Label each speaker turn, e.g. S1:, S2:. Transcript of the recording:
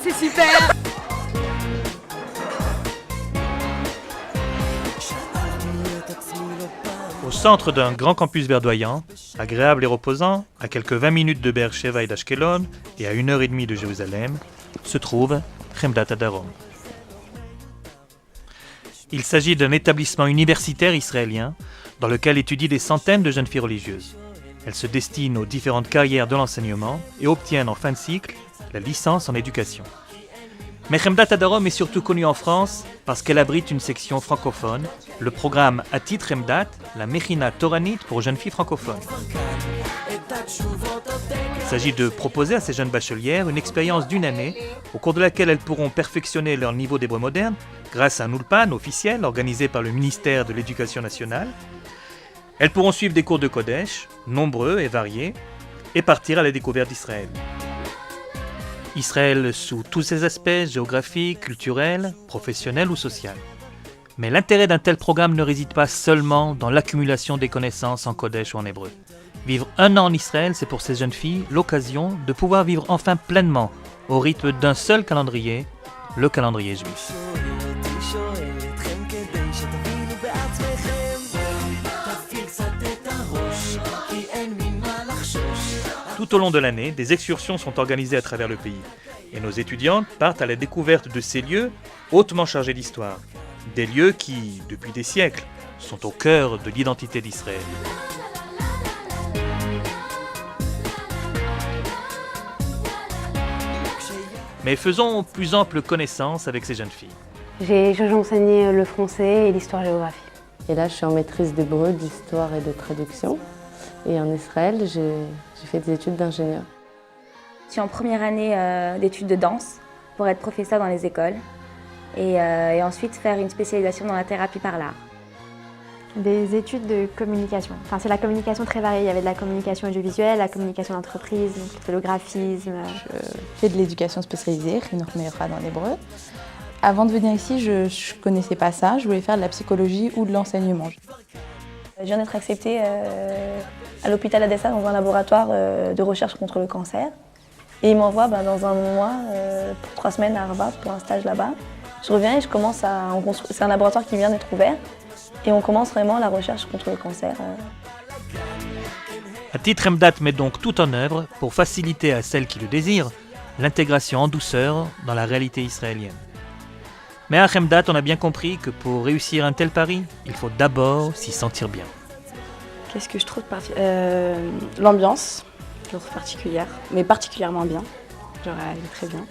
S1: c'est super.
S2: Au centre d'un grand campus verdoyant, agréable et reposant, à quelques 20 minutes de Be'er-Sheva et d'Ashkelon et à 1h30 de Jérusalem, se trouve Chemdat Hadarom. Il s'agit d'un établissement universitaire israélien dans lequel étudient des centaines de jeunes filles religieuses. Elles se destinent aux différentes carrières de l'enseignement et obtiennent en fin de cycle la licence en éducation. Mais Chemdat Hadarom est surtout connue en France parce qu'elle abrite une section francophone, le programme Atit Chemdat, la Mechina Toranite pour jeunes filles francophones. Il s'agit de proposer à ces jeunes bachelières une expérience d'1 année au cours de laquelle elles pourront perfectionner leur niveau d'hébreu moderne grâce à un ulpan officiel organisé par le ministère de l'Éducation nationale. Elles pourront suivre des cours de Kodesh, nombreux et variés, et partir à la découverte d'Israël. Israël sous tous ses aspects géographiques, culturels, professionnels ou sociaux. Mais l'intérêt d'un tel programme ne réside pas seulement dans l'accumulation des connaissances en Kodesh ou en hébreu. Vivre 1 an en Israël, c'est pour ces jeunes filles l'occasion de pouvoir vivre enfin pleinement au rythme d'un seul calendrier, le calendrier juif. Tout au long de l'année, des excursions sont organisées à travers le pays. Et nos étudiantes partent à la découverte de ces lieux hautement chargés d'histoire. Des lieux qui, depuis des siècles, sont au cœur de l'identité d'Israël. Mais faisons plus ample connaissance avec ces jeunes filles.
S3: J'ai enseigné le français et l'histoire-géographie.
S4: Et là, je suis en maîtrise d'hébreu, d'histoire et de traduction. Et en Israël, j'ai fait des études d'ingénieur.
S5: Je suis en première année d'études de danse pour être professeur dans les écoles et ensuite faire une spécialisation dans la thérapie par l'art.
S3: Des études de communication. Enfin, c'est la communication très variée. Il y avait de la communication audiovisuelle, la communication d'entreprise, le graphisme.
S6: Je fais de l'éducation spécialisée, Chinour Meira dans l'hébreu. Avant de venir ici, je ne connaissais pas ça. Je voulais faire de la psychologie ou de l'enseignement.
S5: Je viens d'être acceptée à l'hôpital Adessa dans un laboratoire de recherche contre le cancer. Et ils m'envoient dans un mois, pour 3 semaines à Harvard pour un stage là-bas. Je reviens et je commence à... C'est un laboratoire qui vient d'être ouvert. Et on commence vraiment la recherche contre le cancer.
S2: Atit Chemdat met donc tout en œuvre pour faciliter à celles qui le désirent l'intégration en douceur dans la réalité israélienne. Mais à Chemdat, on a bien compris que pour réussir un tel pari, il faut d'abord s'y sentir bien.
S1: Qu'est-ce que je trouve l'ambiance, je la trouve particulière, mais particulièrement bien. Genre, elle est très bien.